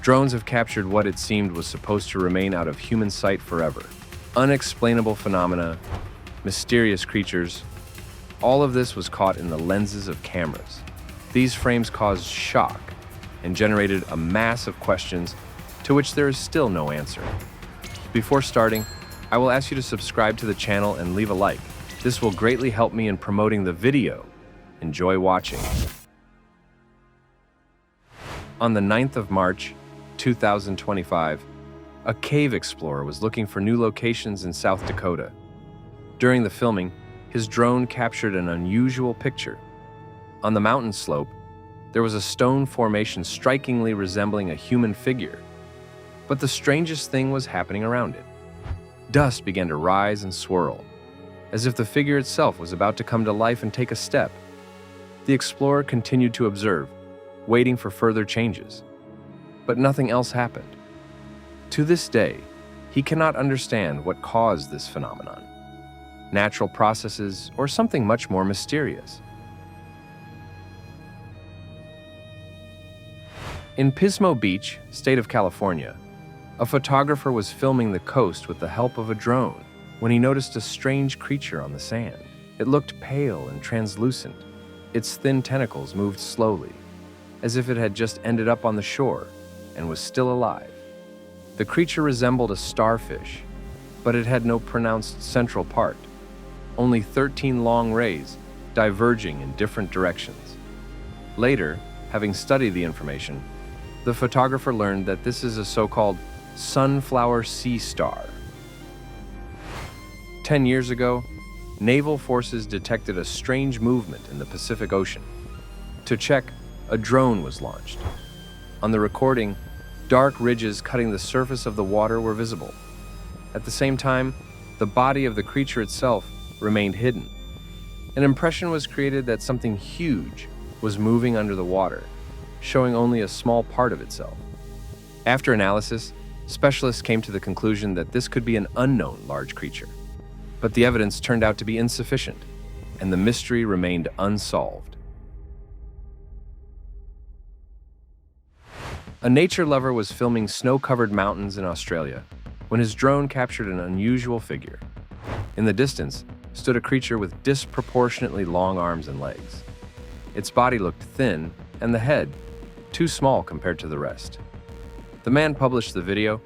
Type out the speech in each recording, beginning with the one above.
Drones have captured what it seemed was supposed to remain out of human sight forever. Unexplainable phenomena, mysterious creatures, all of this was caught in the lenses of cameras. These frames caused shock and generated a mass of questions to which there is still no answer. Before starting, I will ask you to subscribe to the channel and leave a like. This will greatly help me in promoting the video. Enjoy watching. On the 9th of March, 2025, a cave explorer was looking for new locations in South Dakota. During the filming, his drone captured an unusual picture. On the mountain slope, there was a stone formation strikingly resembling a human figure. But the strangest thing was happening around it. Dust began to rise and swirl, as if the figure itself was about to come to life and take a step. The explorer continued to observe, waiting for further changes. But nothing else happened. To this day, he cannot understand what caused this phenomenon. Natural processes or something much more mysterious. In Pismo Beach, state of California, a photographer was filming the coast with the help of a drone when he noticed a strange creature on the sand. It looked pale and translucent. Its thin tentacles moved slowly, as if it had just ended up on the shore and was still alive. The creature resembled a starfish, but it had no pronounced central part, only 13 long rays diverging in different directions. Later, having studied the information, the photographer learned that this is a so-called sunflower sea star. 10 years ago, naval forces detected a strange movement in the Pacific Ocean. To check, a drone was launched. On the recording, dark ridges cutting the surface of the water were visible. At the same time, the body of the creature itself remained hidden. An impression was created that something huge was moving under the water, showing only a small part of itself. After analysis, specialists came to the conclusion that this could be an unknown large creature. But the evidence turned out to be insufficient, and the mystery remained unsolved. A nature lover was filming snow-covered mountains in Australia when his drone captured an unusual figure. In the distance stood a creature with disproportionately long arms and legs. Its body looked thin, and the head too small compared to the rest. The man published the video,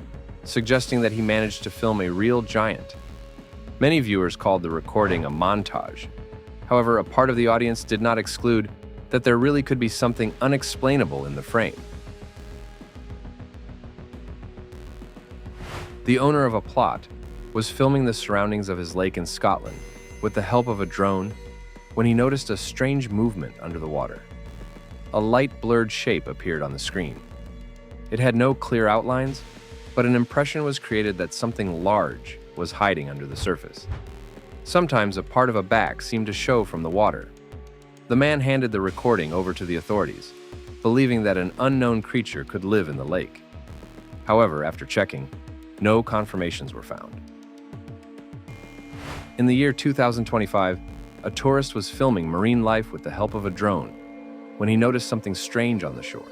suggesting that he managed to film a real giant. Many viewers called the recording a montage. However, a part of the audience did not exclude that there really could be something unexplainable in the frame. The owner of a plot was filming the surroundings of his lake in Scotland with the help of a drone when he noticed a strange movement under the water. A light blurred shape appeared on the screen. It had no clear outlines, but an impression was created that something large was hiding under the surface. Sometimes a part of a back seemed to show from the water. The man handed the recording over to the authorities, believing that an unknown creature could live in the lake. However, after checking, no confirmations were found. In the year 2025, a tourist was filming marine life with the help of a drone when he noticed something strange on the shore.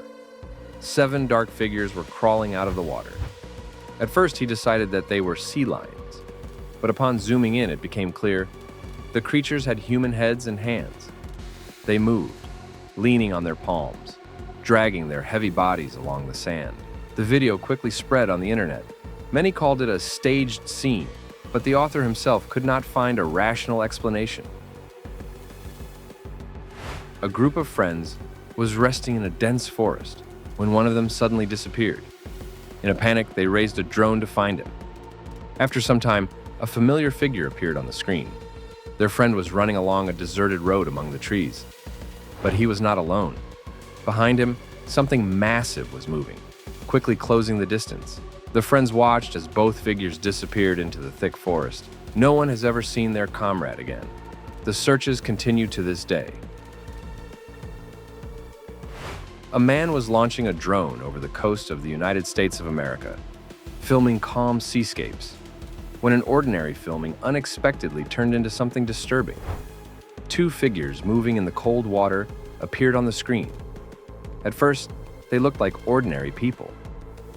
7 dark figures were crawling out of the water. At first, he decided that they were sea lions, but upon zooming in, it became clear the creatures had human heads and hands. They moved, leaning on their palms, dragging their heavy bodies along the sand. The video quickly spread on the internet. Many called it a staged scene, but the author himself could not find a rational explanation. A group of friends was resting in a dense forest when one of them suddenly disappeared. In a panic, they raised a drone to find him. After some time, a familiar figure appeared on the screen. Their friend was running along a deserted road among the trees. But he was not alone. Behind him, something massive was moving, quickly closing the distance. The friends watched as both figures disappeared into the thick forest. No one has ever seen their comrade again. The searches continue to this day. A man was launching a drone over the coast of the United States of America, filming calm seascapes, when an ordinary filming unexpectedly turned into something disturbing. 2 figures moving in the cold water appeared on the screen. At first, they looked like ordinary people,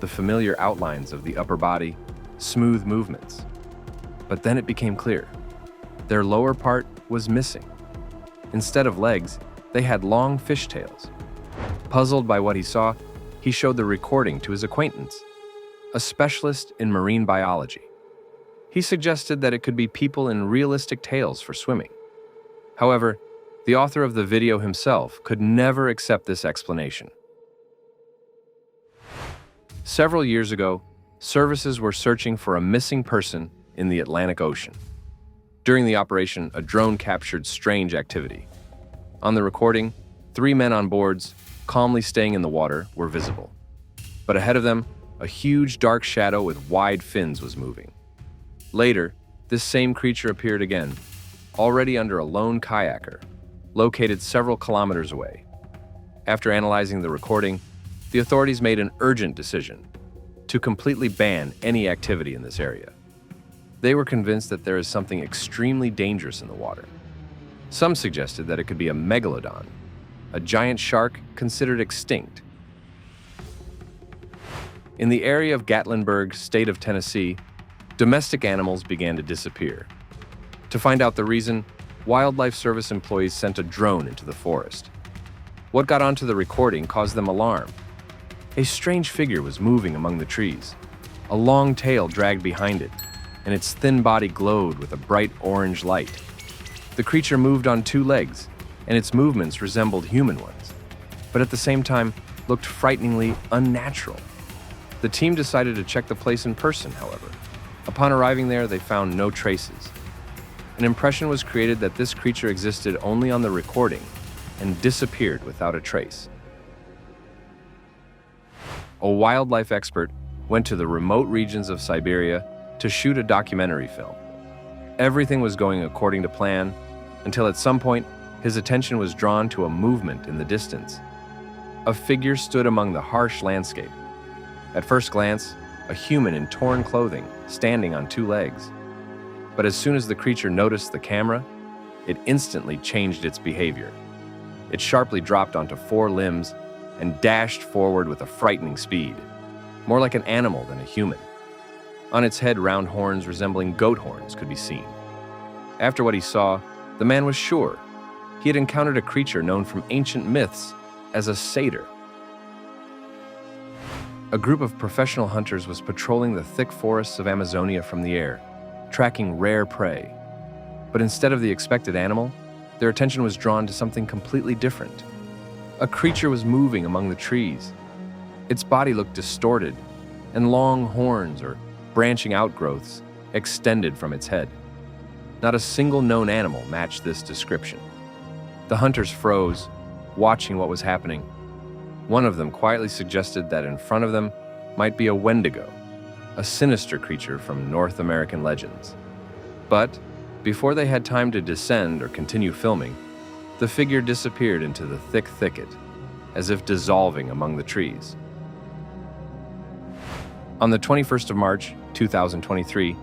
the familiar outlines of the upper body, smooth movements. But then it became clear. Their lower part was missing. Instead of legs, they had long fishtails. Puzzled by what he saw, he showed the recording to his acquaintance, a specialist in marine biology. He suggested that it could be people in realistic tails for swimming. However, the author of the video himself could never accept this explanation. Several years ago, services were searching for a missing person in the Atlantic Ocean. During the operation, a drone captured strange activity. On the recording, 3 men on boards, calmly staying in the water, were visible. But ahead of them, a huge dark shadow with wide fins was moving. Later, this same creature appeared again, already under a lone kayaker, located several kilometers away. After analyzing the recording, the authorities made an urgent decision to completely ban any activity in this area. They were convinced that there is something extremely dangerous in the water. Some suggested that it could be a megalodon, a giant shark considered extinct. In the area of Gatlinburg, state of Tennessee, domestic animals began to disappear. To find out the reason, Wildlife Service employees sent a drone into the forest. What got onto the recording caused them alarm. A strange figure was moving among the trees. A long tail dragged behind it, and its thin body glowed with a bright orange light. The creature moved on 2 legs, and its movements resembled human ones, but at the same time looked frighteningly unnatural. The team decided to check the place in person, however. Upon arriving there, they found no traces. An impression was created that this creature existed only on the recording and disappeared without a trace. A wildlife expert went to the remote regions of Siberia to shoot a documentary film. Everything was going according to plan until at some point his attention was drawn to a movement in the distance. A figure stood among the harsh landscape. At first glance, a human in torn clothing, standing on 2 legs. But as soon as the creature noticed the camera, it instantly changed its behavior. It sharply dropped onto 4 limbs and dashed forward with a frightening speed, more like an animal than a human. On its head, round horns resembling goat horns could be seen. After what he saw, the man was sure he had encountered a creature known from ancient myths as a satyr. A group of professional hunters was patrolling the thick forests of Amazonia from the air, tracking rare prey. But instead of the expected animal, their attention was drawn to something completely different. A creature was moving among the trees. Its body looked distorted, and long horns or branching outgrowths extended from its head. Not a single known animal matched this description. The hunters froze, watching what was happening. One of them quietly suggested that in front of them might be a wendigo, a sinister creature from North American legends. But before they had time to descend or continue filming, the figure disappeared into the thick thicket, as if dissolving among the trees. On the 21st of March, 2023,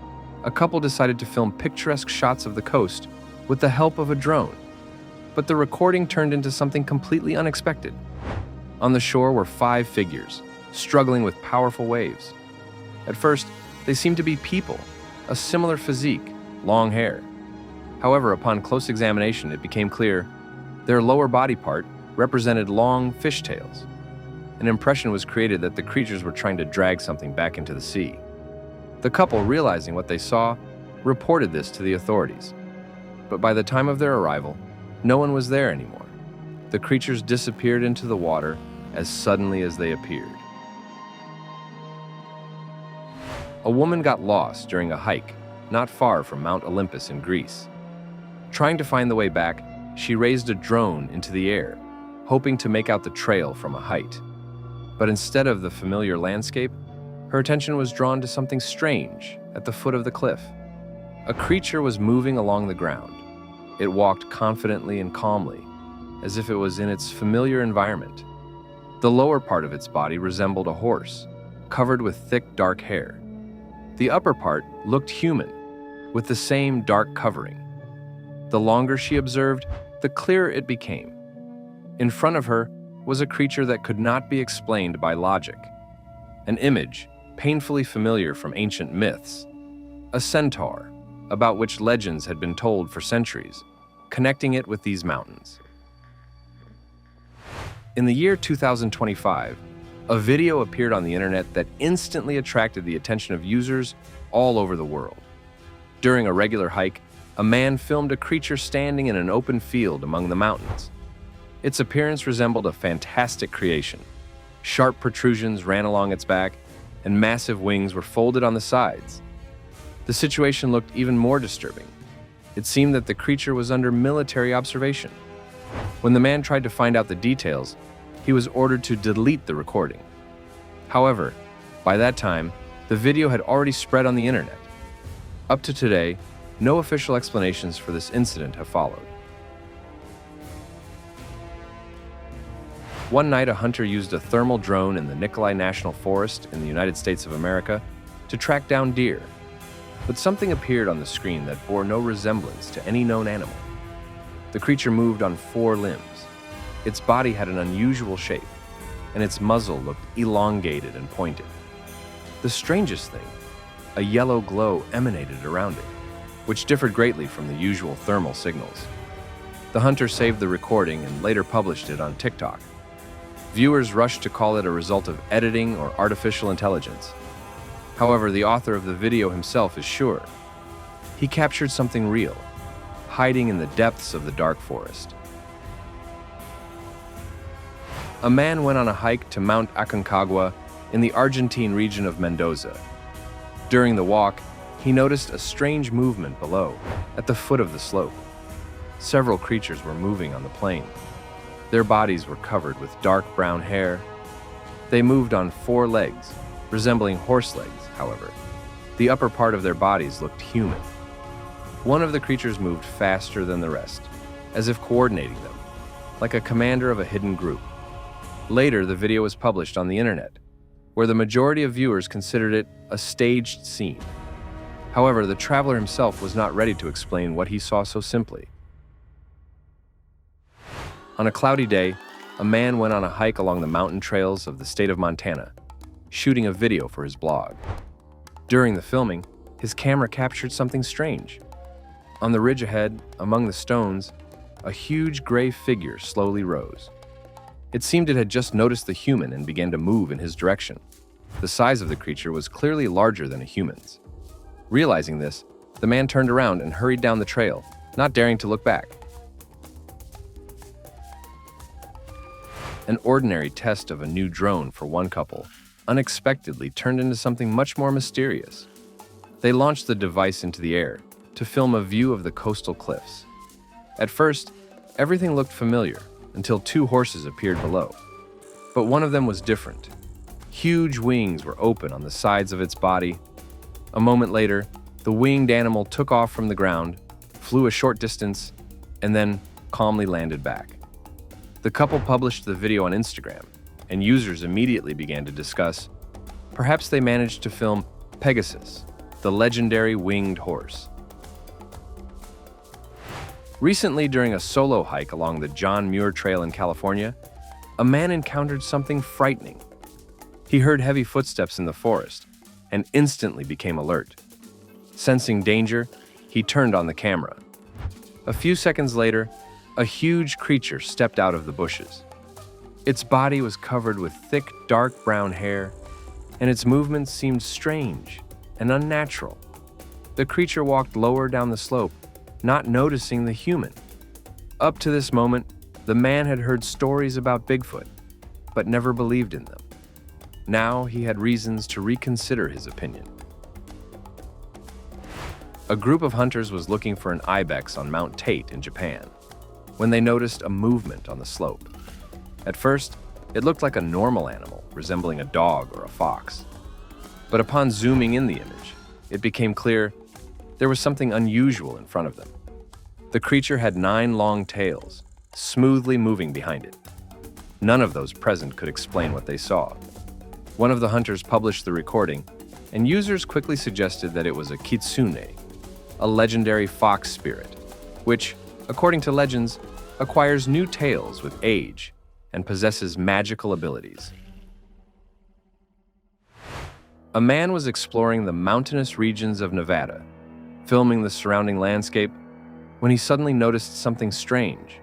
a couple decided to film picturesque shots of the coast with the help of a drone. But the recording turned into something completely unexpected. On the shore were 5 figures, struggling with powerful waves. At first, they seemed to be people, a similar physique, long hair. However, upon close examination, it became clear their lower body part represented long fishtails. An impression was created that the creatures were trying to drag something back into the sea. The couple, realizing what they saw, reported this to the authorities. But by the time of their arrival, no one was there anymore. The creatures disappeared into the water as suddenly as they appeared. A woman got lost during a hike not far from Mount Olympus in Greece. Trying to find the way back, she raised a drone into the air, hoping to make out the trail from a height. But instead of the familiar landscape, her attention was drawn to something strange at the foot of the cliff. A creature was moving along the ground. It walked confidently and calmly, as if it was in its familiar environment. The lower part of its body resembled a horse, covered with thick dark hair. The upper part looked human, with the same dark covering. The longer she observed, the clearer it became. In front of her was a creature that could not be explained by logic. an image painfully familiar from ancient myths, a centaur, about which legends had been told for centuries, connecting it with these mountains. In the year 2025, a video appeared on the internet that instantly attracted the attention of users all over the world. During a regular hike, a man filmed a creature standing in an open field among the mountains. Its appearance resembled a fantastic creation. Sharp protrusions ran along its back, and massive wings were folded on the sides. The situation looked even more disturbing. It seemed that the creature was under military observation. When the man tried to find out the details, he was ordered to delete the recording. However, by that time, the video had already spread on the internet. Up to today, no official explanations for this incident have followed. One night, a hunter used a thermal drone in the Nikolai National Forest in the United States of America to track down deer. But something appeared on the screen that bore no resemblance to any known animal. The creature moved on 4 limbs. Its body had an unusual shape, and its muzzle looked elongated and pointed. The strangest thing, a yellow glow emanated around it, which differed greatly from the usual thermal signals. The hunter saved the recording and later published it on TikTok. Viewers rushed to call it a result of editing or artificial intelligence. However, the author of the video himself is sure. He captured something real, hiding in the depths of the dark forest. A man went on a hike to Mount Aconcagua in the Argentine region of Mendoza. During the walk, he noticed a strange movement below, at the foot of the slope. Several creatures were moving on the plain. Their bodies were covered with dark brown hair. They moved on 4 legs, resembling horse legs, however. The upper part of their bodies looked human. One of the creatures moved faster than the rest, as if coordinating them, like a commander of a hidden group. Later, the video was published on the internet, where the majority of viewers considered it a staged scene. However, the traveler himself was not ready to explain what he saw so simply. On a cloudy day, a man went on a hike along the mountain trails of the state of Montana, shooting a video for his blog. During the filming, his camera captured something strange. On the ridge ahead, among the stones, a huge gray figure slowly rose. It seemed it had just noticed the human and began to move in his direction. The size of the creature was clearly larger than a human's. Realizing this, the man turned around and hurried down the trail, not daring to look back. An ordinary test of a new drone for one couple unexpectedly turned into something much more mysterious. They launched the device into the air to film a view of the coastal cliffs. At first, everything looked familiar until 2 horses appeared below. But one of them was different. Huge wings were open on the sides of its body. A moment later, the winged animal took off from the ground, flew a short distance, and then calmly landed back. The couple published the video on Instagram, and users immediately began to discuss, perhaps they managed to film Pegasus, the legendary winged horse. Recently, during a solo hike along the John Muir Trail in California, a man encountered something frightening. He heard heavy footsteps in the forest and instantly became alert. Sensing danger, he turned on the camera. A few seconds later, a huge creature stepped out of the bushes. Its body was covered with thick, dark brown hair, and its movements seemed strange and unnatural. The creature walked lower down the slope, not noticing the human. Up to this moment, the man had heard stories about Bigfoot, but never believed in them. Now he had reasons to reconsider his opinion. A group of hunters was looking for an ibex on Mount Tate in Japan when they noticed a movement on the slope. At first, it looked like a normal animal, resembling a dog or a fox. But upon zooming in the image, it became clear there was something unusual in front of them. The creature had 9 long tails, smoothly moving behind it. None of those present could explain what they saw. One of the hunters published the recording, and users quickly suggested that it was a kitsune, a legendary fox spirit, which, according to legends, acquires new tails with age and possesses magical abilities. A man was exploring the mountainous regions of Nevada, filming the surrounding landscape, when he suddenly noticed something strange.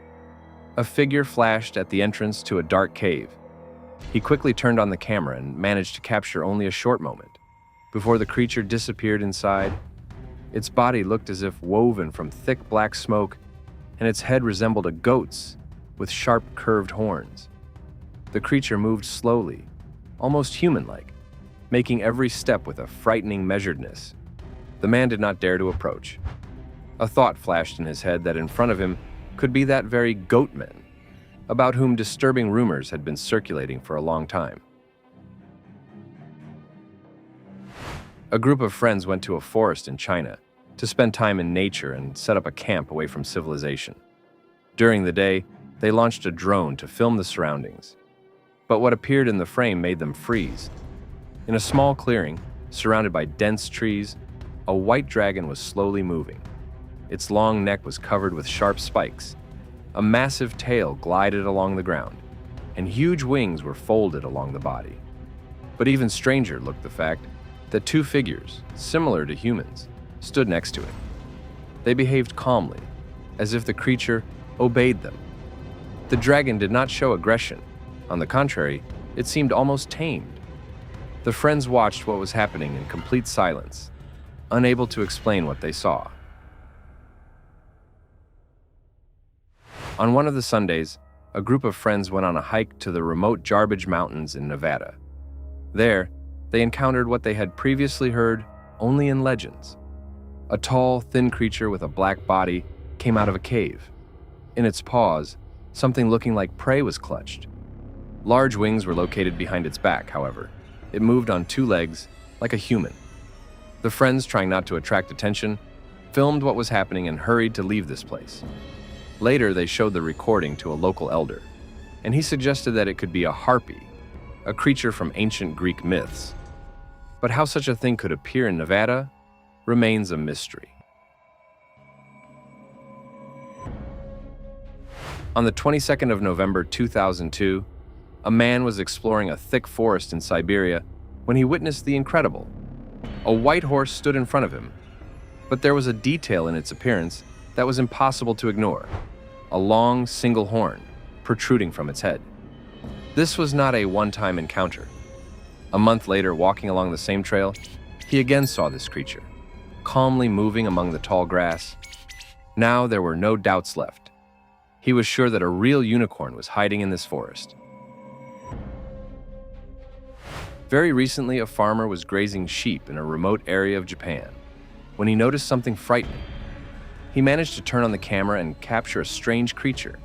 A figure flashed at the entrance to a dark cave. He quickly turned on the camera and managed to capture only a short moment. Before the creature disappeared inside, its body looked as if woven from thick black smoke, and its head resembled a goat's with sharp, curved horns. The creature moved slowly, almost human-like, making every step with a frightening measuredness. The man did not dare to approach. A thought flashed in his head that in front of him could be that very goatman, about whom disturbing rumors had been circulating for a long time. A group of friends went to a forest in China to spend time in nature and set up a camp away from civilization. During the day, they launched a drone to film the surroundings. But what appeared in the frame made them freeze. In a small clearing, surrounded by dense trees, a white dragon was slowly moving. Its long neck was covered with sharp spikes. A massive tail glided along the ground, and huge wings were folded along the body. But even stranger looked the fact that two figures, similar to humans, stood next to it. They behaved calmly, as if the creature obeyed them. The dragon did not show aggression. On the contrary, it seemed almost tamed. The friends watched what was happening in complete silence, unable to explain what they saw. On one of the Sundays, a group of friends went on a hike to the remote Garbage Mountains in Nevada. There, they encountered what they had previously heard only in legends. A tall, thin creature with a black body came out of a cave. In its paws, something looking like prey was clutched. Large wings were located behind its back, however. It moved on two legs, like a human. The friends, trying not to attract attention, filmed what was happening and hurried to leave this place. Later, they showed the recording to a local elder, and he suggested that it could be a harpy, a creature from ancient Greek myths. But how such a thing could appear in Nevada remains a mystery. On the 22nd of November 2002, a man was exploring a thick forest in Siberia when he witnessed the incredible. A white horse stood in front of him, but there was a detail in its appearance that was impossible to ignore: a long, single horn protruding from its head. This was not a one-time encounter. A month later, walking along the same trail, he again saw this creature, calmly moving among the tall grass. Now there were no doubts left. He was sure that a real unicorn was hiding in this forest. Very recently, a farmer was grazing sheep in a remote area of Japan when he noticed something frightening. He managed to turn on the camera and capture a strange creature.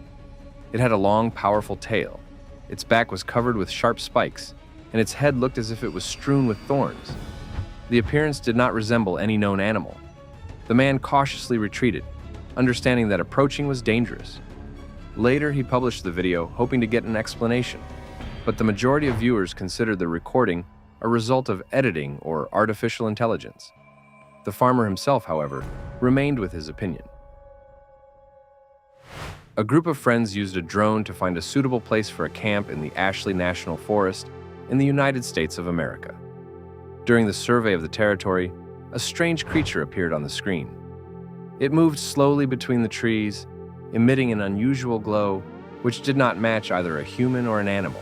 It had a long, powerful tail. Its back was covered with sharp spikes, and its head looked as if it was strewn with thorns. The appearance did not resemble any known animal. The man cautiously retreated, understanding that approaching was dangerous. Later, he published the video, hoping to get an explanation, but the majority of viewers considered the recording a result of editing or artificial intelligence. The farmer himself, however, remained with his opinion. A group of friends used a drone to find a suitable place for a camp in the Ashley National Forest in the United States of America. During the survey of the territory, a strange creature appeared on the screen. It moved slowly between the trees, emitting an unusual glow which did not match either a human or an animal.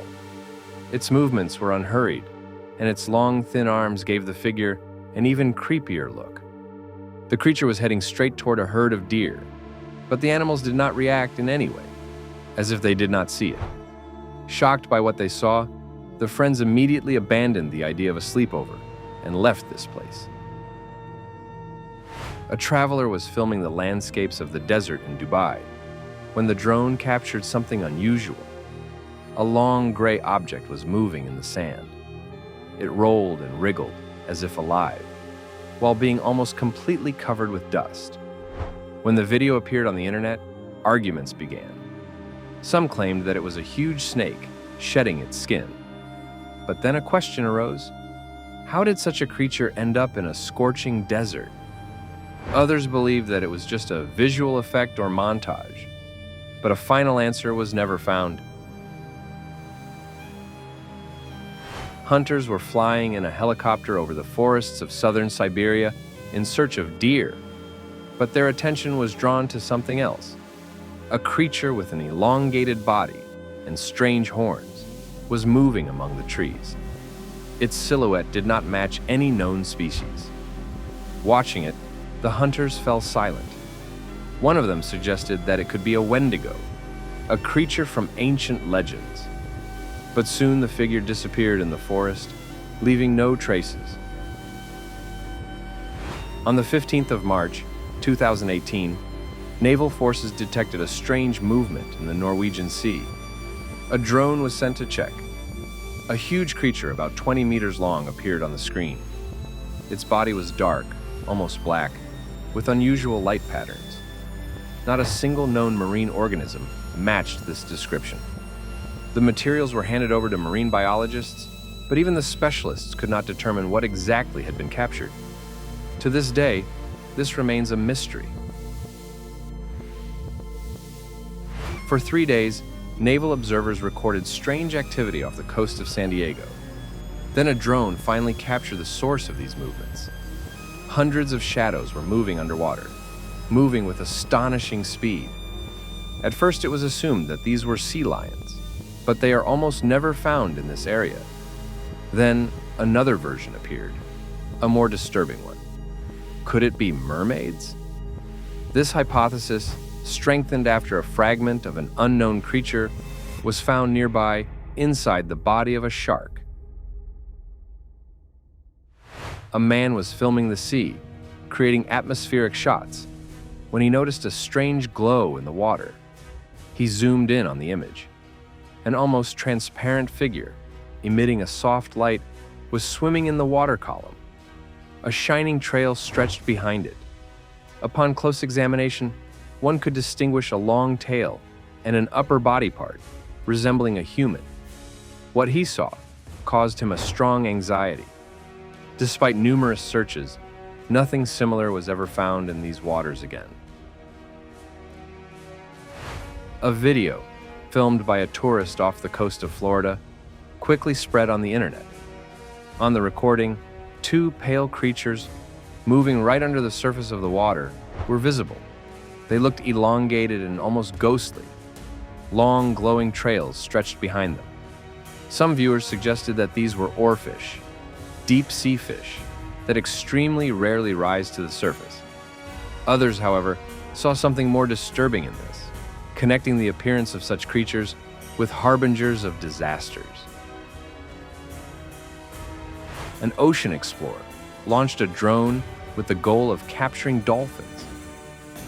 Its movements were unhurried, and its long, thin arms gave the figure an even creepier look. The creature was heading straight toward a herd of deer, but the animals did not react in any way, as if they did not see it. Shocked by what they saw, the friends immediately abandoned the idea of a sleepover and left this place. A traveler was filming the landscapes of the desert in Dubai when the drone captured something unusual. A long gray object was moving in the sand. It rolled and wriggled as if alive, while being almost completely covered with dust. When the video appeared on the internet, arguments began. Some claimed that it was a huge snake shedding its skin. But then a question arose: how did such a creature end up in a scorching desert? Others believed that it was just a visual effect or montage, but a final answer was never found. Hunters were flying in a helicopter over the forests of southern Siberia in search of deer, but their attention was drawn to something else. A creature with an elongated body and strange horns was moving among the trees. Its silhouette did not match any known species. Watching it, the hunters fell silent. One of them suggested that it could be a wendigo, a creature from ancient legends. But soon the figure disappeared in the forest, leaving no traces. On the 15th of March, 2018, naval forces detected a strange movement in the Norwegian Sea. A drone was sent to check. A huge creature about 20 meters long appeared on the screen. Its body was dark, almost black, with unusual light patterns. Not a single known marine organism matched this description. The materials were handed over to marine biologists, but even the specialists could not determine what exactly had been captured. To this day, this remains a mystery. For 3 days, naval observers recorded strange activity off the coast of San Diego. Then a drone finally captured the source of these movements. Hundreds of shadows were moving underwater, moving with astonishing speed. At first, it was assumed that these were sea lions, but they are almost never found in this area. Then another version appeared, a more disturbing one. Could it be mermaids? This hypothesis, strengthened after a fragment of an unknown creature was found nearby inside the body of a shark. A man was filming the sea, creating atmospheric shots, when he noticed a strange glow in the water. He zoomed in on the image. An almost transparent figure, emitting a soft light, was swimming in the water column. A shining trail stretched behind it. Upon close examination, one could distinguish a long tail and an upper body part, resembling a human. What he saw caused him a strong anxiety. Despite numerous searches, nothing similar was ever found in these waters again. A video, filmed by a tourist off the coast of Florida, quickly spread on the internet. On the recording, 2 pale creatures, moving right under the surface of the water, were visible. They looked elongated and almost ghostly. Long, glowing trails stretched behind them. Some viewers suggested that these were oarfish, deep sea fish, that extremely rarely rise to the surface. Others, however, saw something more disturbing in this, connecting the appearance of such creatures with harbingers of disasters. An ocean explorer launched a drone with the goal of capturing dolphins.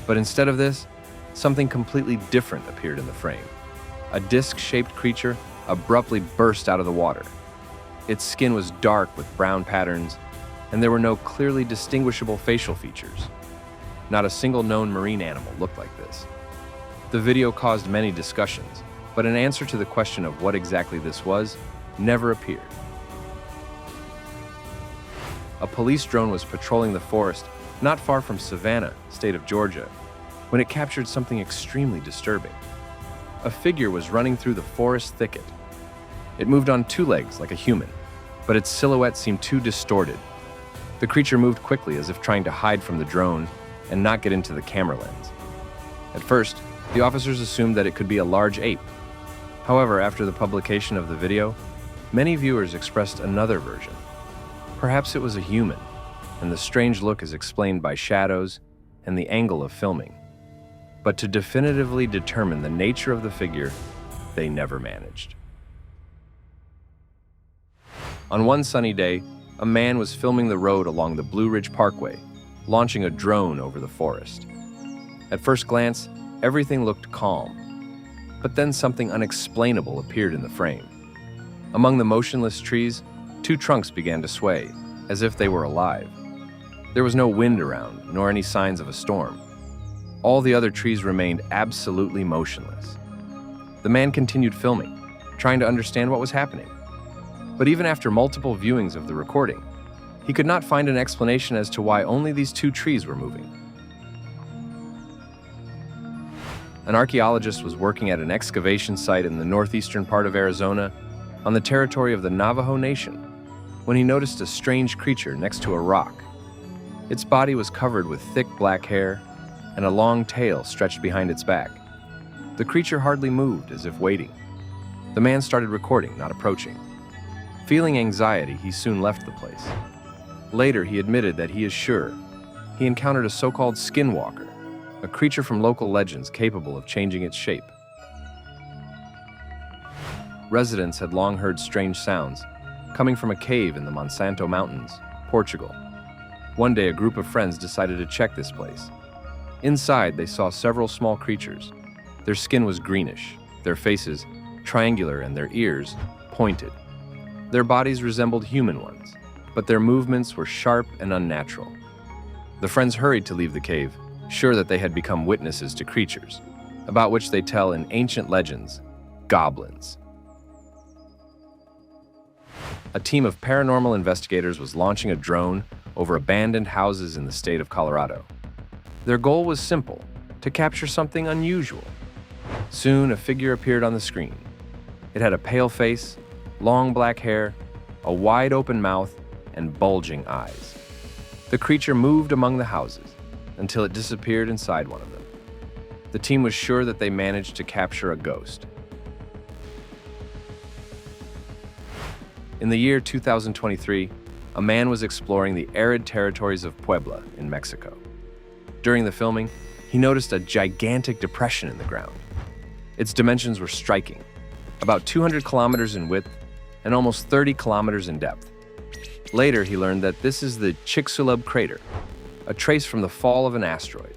But instead of this, something completely different appeared in the frame. A disc-shaped creature abruptly burst out of the water. Its skin was dark with brown patterns, and there were no clearly distinguishable facial features. Not a single known marine animal looked like this. The video caused many discussions, but an answer to the question of what exactly this was never appeared. A police drone was patrolling the forest not far from Savannah, state of Georgia, when it captured something extremely disturbing. A figure was running through the forest thicket. It moved on 2 legs like a human, but its silhouette seemed too distorted. The creature moved quickly as if trying to hide from the drone and not get into the camera lens. At first, the officers assumed that it could be a large ape. However, after the publication of the video, many viewers expressed another version. Perhaps it was a human, and the strange look is explained by shadows and the angle of filming. But to definitively determine the nature of the figure, they never managed. On one sunny day, a man was filming the road along the Blue Ridge Parkway, launching a drone over the forest. At first glance, everything looked calm, but then something unexplainable appeared in the frame. Among the motionless trees, 2 trunks began to sway, as if they were alive. There was no wind around, nor any signs of a storm. All the other trees remained absolutely motionless. The man continued filming, trying to understand what was happening. But even after multiple viewings of the recording, he could not find an explanation as to why only these 2 trees were moving. An archaeologist was working at an excavation site in the northeastern part of Arizona on the territory of the Navajo Nation. when he noticed a strange creature next to a rock. Its body was covered with thick black hair, and a long tail stretched behind its back. The creature hardly moved, as if waiting. The man started recording, not approaching. Feeling anxiety, he soon left the place. Later, he admitted that he is sure he encountered a so-called skinwalker, a creature from local legends capable of changing its shape. Residents had long heard strange sounds coming from a cave in the Monsanto Mountains, Portugal. One day, a group of friends decided to check this place. Inside, they saw several small creatures. Their skin was greenish, their faces triangular, and their ears pointed. Their bodies resembled human ones, but their movements were sharp and unnatural. The friends hurried to leave the cave, sure that they had become witnesses to creatures, about which they tell in ancient legends, goblins. A team of paranormal investigators was launching a drone over abandoned houses in the state of Colorado. Their goal was simple: to capture something unusual. Soon, a figure appeared on the screen. It had a pale face, long black hair, a wide-open mouth, and bulging eyes. The creature moved among the houses until it disappeared inside one of them. The team was sure that they managed to capture a ghost. In the year 2023, a man was exploring the arid territories of Puebla in Mexico. During the filming, he noticed a gigantic depression in the ground. Its dimensions were striking, about 200 kilometers in width and almost 30 kilometers in depth. Later, he learned that this is the Chicxulub crater, a trace from the fall of an asteroid,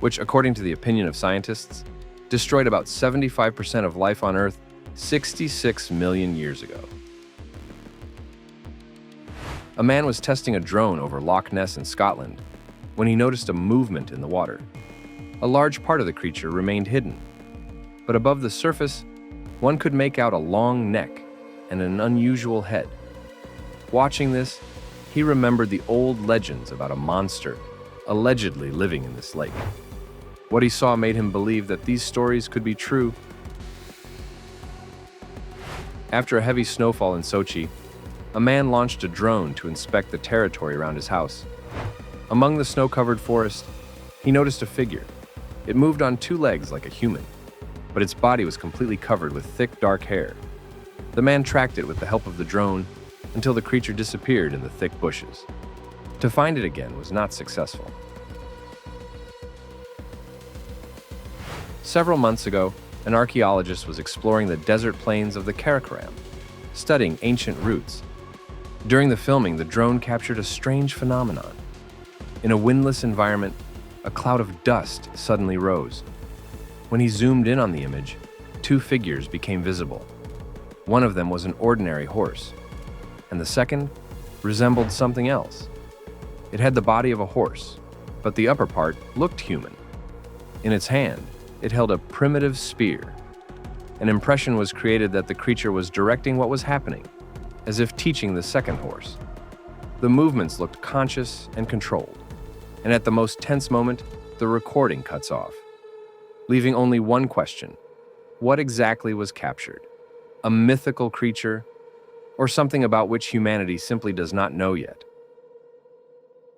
which, according to the opinion of scientists, destroyed about 75% of life on Earth 66 million years ago. A man was testing a drone over Loch Ness in Scotland when he noticed a movement in the water. A large part of the creature remained hidden, but above the surface, one could make out a long neck and an unusual head. Watching this, he remembered the old legends about a monster allegedly living in this lake. What he saw made him believe that these stories could be true. After a heavy snowfall in Sochi, a man launched a drone to inspect the territory around his house. Among the snow-covered forest, he noticed a figure. It moved on two legs like a human, but its body was completely covered with thick, dark hair. The man tracked it with the help of the drone until the creature disappeared in the thick bushes. To find it again was not successful. Several months ago, an archaeologist was exploring the desert plains of the Karakoram, studying ancient roots. During the filming, the drone captured a strange phenomenon. In a windless environment, a cloud of dust suddenly rose. When he zoomed in on the image, two figures became visible. One of them was an ordinary horse, and the second resembled something else. It had the body of a horse, but the upper part looked human. In its hand, it held a primitive spear. An impression was created that the creature was directing what was happening, as if teaching the second horse. The movements looked conscious and controlled, and at the most tense moment, the recording cuts off, leaving only one question: what exactly was captured? A mythical creature, or something about which humanity simply does not know yet?